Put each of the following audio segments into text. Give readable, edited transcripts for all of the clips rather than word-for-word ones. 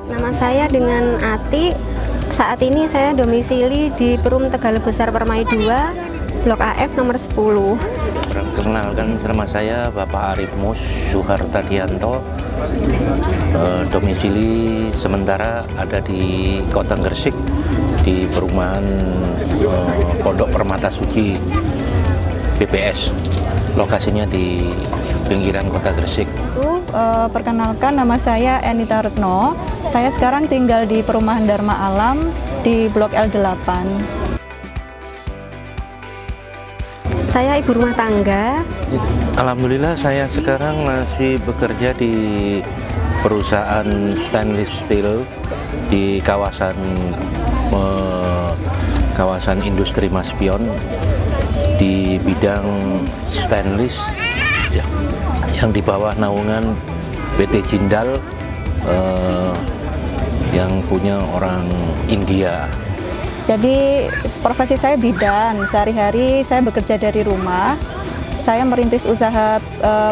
Nama saya dengan Ati. Saat ini saya domisili di Perum Tegal Besar Permai 2, Blok AF nomor 10. Perkenalkan, nama saya Bapak Arif Mus Suhartadianto. Domisili sementara ada di Kota Gresik di perumahan Pondok Permata Suci BPS. Lokasinya di pinggiran Kota Gresik. Perkenalkan, nama saya Enita Retno. Saya sekarang tinggal di perumahan Dharma Alam di Blok L8. Saya ibu rumah tangga. Alhamdulillah saya sekarang masih bekerja di perusahaan stainless steel di kawasan industri Maspion di bidang stainless ya, yang di bawah naungan PT Jindal yang punya orang India. Jadi profesi saya bidan, sehari-hari saya bekerja dari rumah. Saya merintis usaha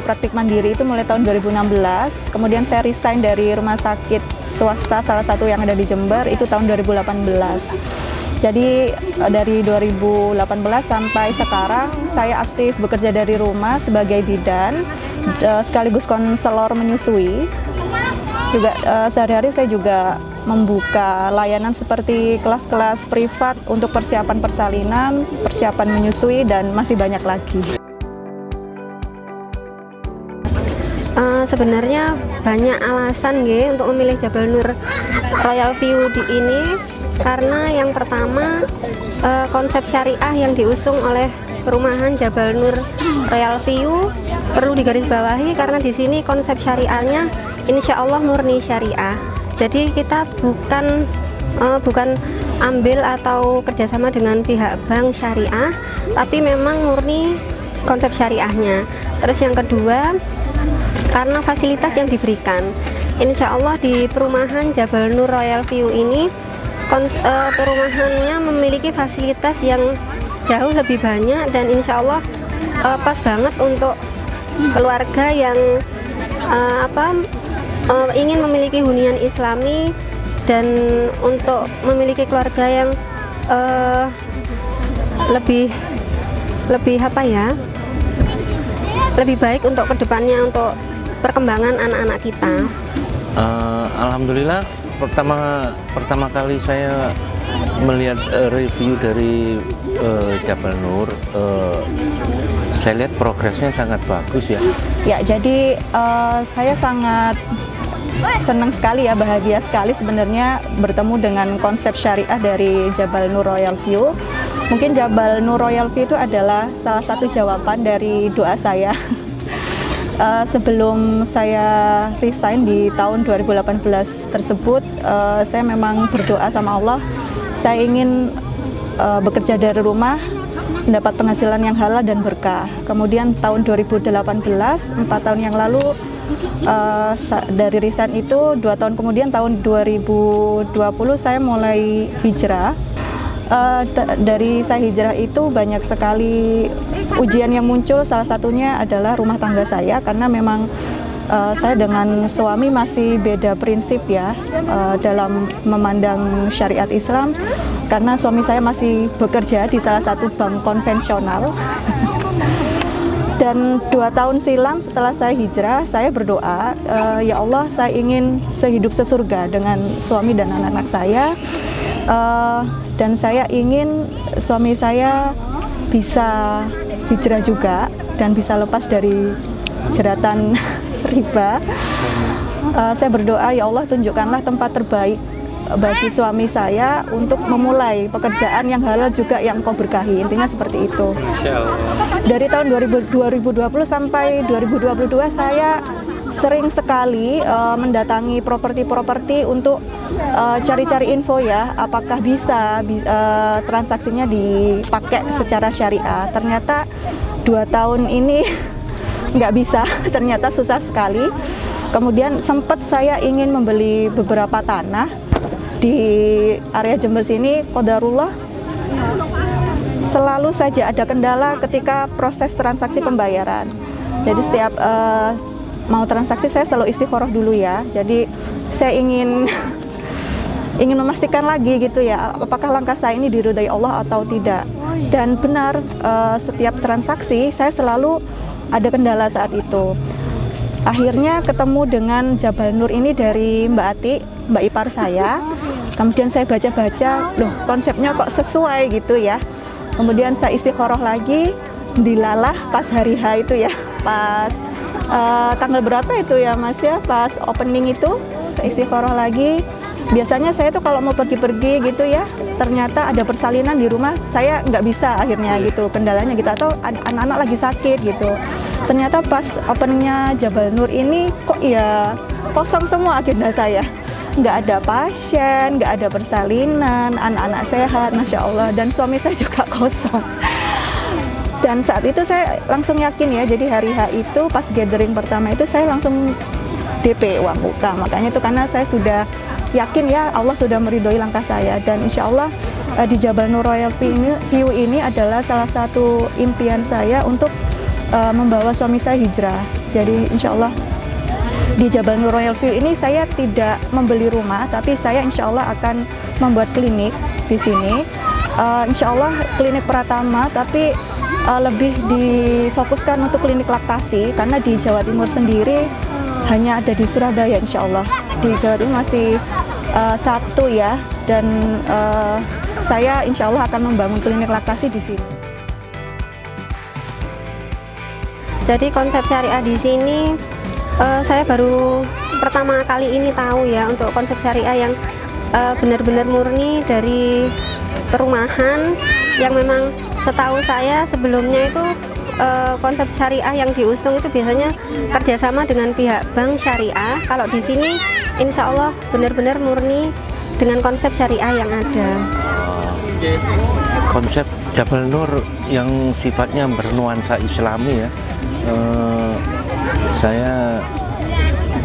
praktik mandiri itu mulai tahun 2016, kemudian saya resign dari rumah sakit swasta salah satu yang ada di Jember itu tahun 2018. Jadi dari 2018 sampai sekarang saya aktif bekerja dari rumah sebagai bidan, sekaligus konselor menyusui. Juga sehari-hari saya juga membuka layanan seperti kelas-kelas privat untuk persiapan persalinan, persiapan menyusui, dan masih banyak lagi. Sebenarnya banyak alasan untuk memilih Jabal Nur Royal View di ini, karena yang pertama konsep syariah yang diusung oleh perumahan Jabal Nur Royal View perlu digarisbawahi, karena di sini konsep syariahnya insya Allah murni syariah. Jadi kita bukan ambil atau kerjasama dengan pihak bank syariah, tapi memang murni konsep syariahnya. Terus yang kedua, karena fasilitas yang diberikan, insya Allah di perumahan Jabal Nur Royal View ini perumahannya memiliki fasilitas yang jauh lebih banyak, dan insya Allah pas banget untuk keluarga yang ingin memiliki hunian islami dan untuk memiliki keluarga yang lebih baik untuk kedepannya, untuk perkembangan anak-anak kita. Alhamdulillah pertama kali saya melihat review dari Jabal Nur, saya lihat progresnya sangat bagus ya. Ya, jadi saya sangat senang sekali ya, bahagia sekali sebenarnya bertemu dengan konsep syariah dari Jabal Nur Royal View. Mungkin Jabal Nur Royal View itu adalah salah satu jawaban dari doa saya. Sebelum saya resign di tahun 2018 tersebut, saya memang berdoa sama Allah, saya ingin bekerja dari rumah, mendapat penghasilan yang halal dan berkah. Kemudian tahun 2018, 4 tahun yang lalu, dari resign itu 2 tahun kemudian tahun 2020 saya mulai hijrah. Dari saya hijrah itu banyak sekali ujian yang muncul, salah satunya adalah rumah tangga saya, karena memang saya dengan suami masih beda prinsip ya dalam memandang syariat Islam, karena suami saya masih bekerja di salah satu bank konvensional. Dan 2 tahun silam setelah saya hijrah, saya berdoa, ya Allah, saya ingin sehidup sesurga dengan suami dan anak-anak saya, dan saya ingin suami saya bisa hijrah juga dan bisa lepas dari jeratan riba. Saya berdoa, ya Allah, tunjukkanlah tempat terbaik bagi suami saya untuk memulai pekerjaan yang halal juga yang Kau berkahi. Intinya seperti itu. Dari tahun 2020 sampai 2022 saya sering sekali mendatangi properti-properti untuk cari-cari info ya, apakah bisa transaksinya dipakai secara syariah. Ternyata 2 tahun ini nggak bisa, ternyata susah sekali. Kemudian sempat saya ingin membeli beberapa tanah di area Jember sini, qadarullah selalu saja ada kendala ketika proses transaksi pembayaran. Jadi setiap mau transaksi saya selalu istikharah dulu ya. Jadi saya ingin ingin memastikan lagi gitu ya, apakah langkah saya ini diridhai Allah atau tidak. Dan benar, setiap transaksi saya selalu ada kendala saat itu. Akhirnya ketemu dengan Jabal Nur ini dari Mbak Ati, Mbak ipar saya. Kemudian saya baca-baca, loh konsepnya kok sesuai gitu ya. Kemudian saya istikharah lagi, dilalah pas hari H itu ya, pas tanggal berapa itu ya Mas ya, pas opening itu saya istikharah lagi. Biasanya saya tuh kalau mau pergi-pergi gitu ya, ternyata ada persalinan di rumah, saya nggak bisa akhirnya gitu, kendalanya gitu, atau anak-anak lagi sakit gitu. Ternyata pas openingnya Jabal Nur ini kok ya kosong semua agenda saya. Nggak ada pasien, nggak ada persalinan, anak-anak sehat, Masya Allah, dan suami saya juga kosong. Dan saat itu saya langsung yakin ya, jadi hari H itu pas gathering pertama itu saya langsung DP uang muka. Makanya itu karena saya sudah yakin ya Allah sudah meridhoi langkah saya, dan insya Allah di Jabal Nur Royal View ini adalah salah satu impian saya untuk membawa suami saya hijrah. Jadi insya Allah di Jabal Nur Royal View ini saya tidak membeli rumah, tapi saya insya Allah akan membuat klinik di sini. Insya Allah klinik Pratama, tapi lebih difokuskan untuk klinik laktasi, karena di Jawa Timur sendiri hanya ada di Surabaya insya Allah. Di Jawa Timur masih satu ya, dan saya insya Allah akan membangun klinik laktasi di sini. Jadi konsep syariah di sini saya baru pertama kali ini tahu ya, untuk konsep syariah yang benar-benar murni dari perumahan, yang memang setahu saya sebelumnya itu konsep syariah yang diusung itu biasanya kerjasama dengan pihak bank syariah. Kalau di sini insya Allah benar-benar murni dengan konsep syariah yang ada. Konsep Jabal Nur yang sifatnya bernuansa Islami ya,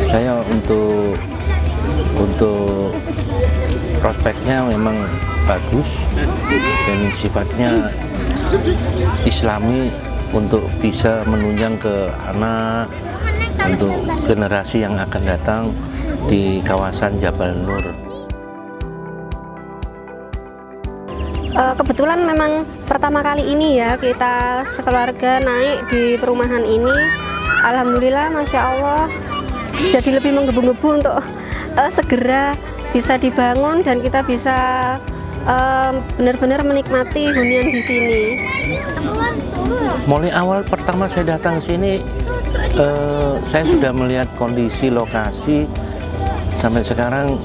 saya untuk prospeknya memang bagus dan sifatnya Islami untuk bisa menunjang ke anak, untuk generasi yang akan datang di kawasan Jabal Nur. Kebetulan memang pertama kali ini ya kita sekeluarga naik di perumahan ini. Alhamdulillah, Masya Allah, jadi lebih menggebu-gebu untuk segera bisa dibangun dan kita bisa benar-benar menikmati hunian di sini. Mulai awal pertama saya datang sini, saya sudah melihat kondisi lokasi sampai sekarang,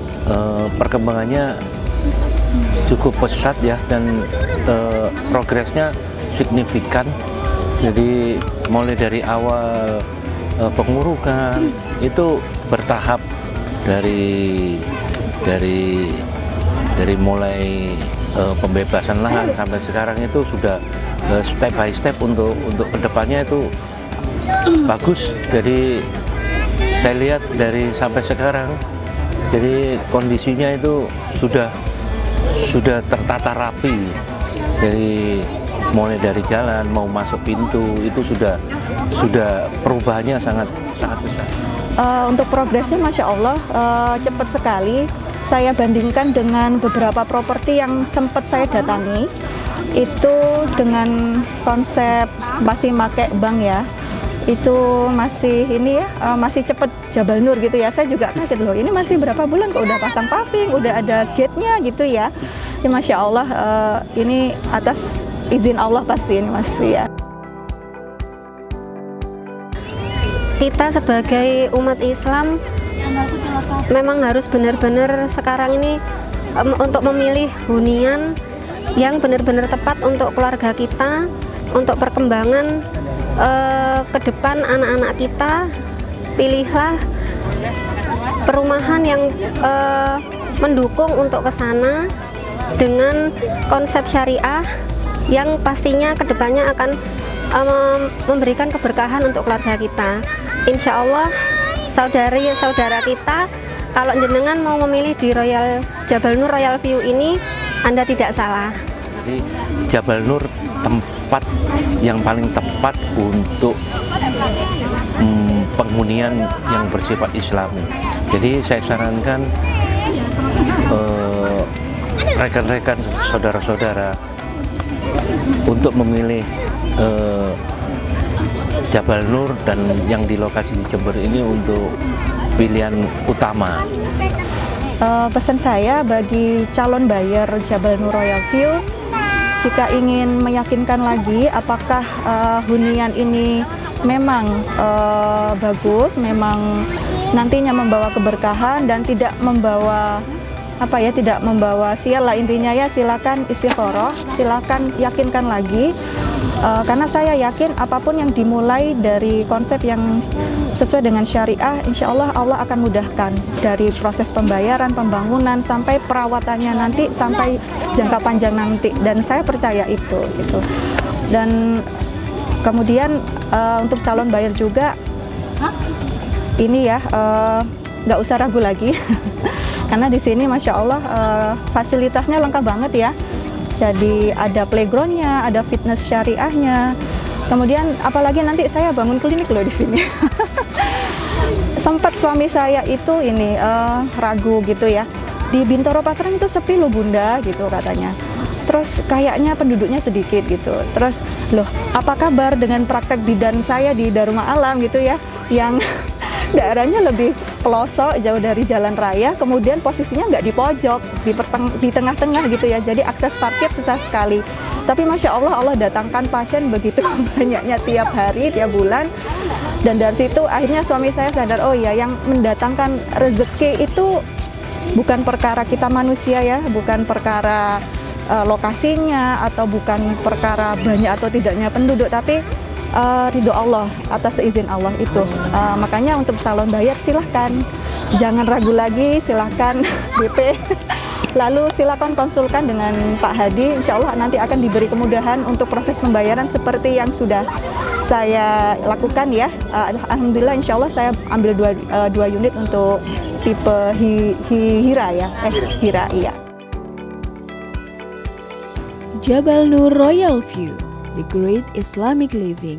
perkembangannya cukup pesat ya, dan progresnya signifikan. Jadi mulai dari awal pengurukan itu bertahap, dari mulai pembebasan lahan sampai sekarang itu sudah step by step untuk kedepannya itu bagus. Jadi saya lihat dari sampai sekarang, jadi kondisinya itu sudah tertata rapi. Dari mulai dari jalan mau masuk pintu itu sudah perubahannya sangat besar. Untuk progresnya Masya Allah cepat sekali. Saya bandingkan dengan beberapa properti yang sempat saya datangi, itu dengan konsep masih pakai bank ya, itu masih ini ya, masih cepet Jabal Nur gitu ya. Saya juga kaget loh, ini masih berapa bulan kok udah pasang paving, udah ada gate-nya gitu ya. Ya Masya Allah, ini atas izin Allah pasti ini masih ya. Kita sebagai umat Islam memang harus benar-benar sekarang ini untuk memilih hunian yang benar-benar tepat untuk keluarga kita, untuk perkembangan ke depan anak-anak kita. Pilihlah perumahan yang mendukung untuk ke sana dengan konsep syariah yang pastinya kedepannya akan memberikan keberkahan untuk keluarga kita. Insya Allah saudara kita, kalau jenengan mau memilih di Jabal Nur Royal View ini, Anda tidak salah. Jadi Jabal Nur tempat yang paling tepat untuk penghunian yang bersifat Islami. Jadi saya sarankan rekan-rekan, saudara-saudara untuk memilih Jabal Nur dan yang di lokasi di Jember ini untuk pilihan utama. Pesan saya bagi calon buyer Jabal Nur Royal View, jika ingin meyakinkan lagi apakah hunian ini memang bagus, memang nantinya membawa keberkahan dan tidak membawa tidak membawa sial lah intinya ya, silakan istikharah, silakan yakinkan lagi. Karena saya yakin apapun yang dimulai dari konsep yang sesuai dengan syariah, insya Allah Allah akan mudahkan dari proses pembayaran, pembangunan, sampai perawatannya nanti, sampai jangka panjang nanti. Dan saya percaya itu gitu. Dan kemudian untuk calon buyer juga, ini ya nggak usah ragu lagi. Karena di sini Masya Allah fasilitasnya lengkap banget ya. Jadi ada playgroundnya, ada fitness syariahnya. Kemudian apalagi nanti saya bangun klinik loh di sini. Sempat suami saya itu ragu gitu ya. Di Bintoro Patrang itu sepi loh Bunda gitu katanya. Terus kayaknya penduduknya sedikit gitu. Terus loh, apa kabar dengan praktek bidan saya di Daruma Alam gitu ya, yang daerahnya lebih pelosok, jauh dari jalan raya, kemudian posisinya nggak di pojok, di tengah-tengah gitu ya, jadi akses parkir susah sekali. Tapi Masya Allah, Allah datangkan pasien begitu banyaknya tiap hari, tiap bulan. Dan dari situ akhirnya suami saya sadar, oh ya, yang mendatangkan rezeki itu bukan perkara kita manusia ya, bukan perkara lokasinya, atau bukan perkara banyak atau tidaknya penduduk, tapi ridho Allah, atas izin Allah itu. Makanya untuk calon buyer silahkan, jangan ragu lagi, silahkan DP. Lalu silakan konsulkan dengan Pak Hadi, insya Allah nanti akan diberi kemudahan untuk proses pembayaran seperti yang sudah saya lakukan ya. Alhamdulillah insya Allah saya ambil dua unit untuk tipe Hira ya, Hira iya. Jabal Nur Royal View, the great Islamic living.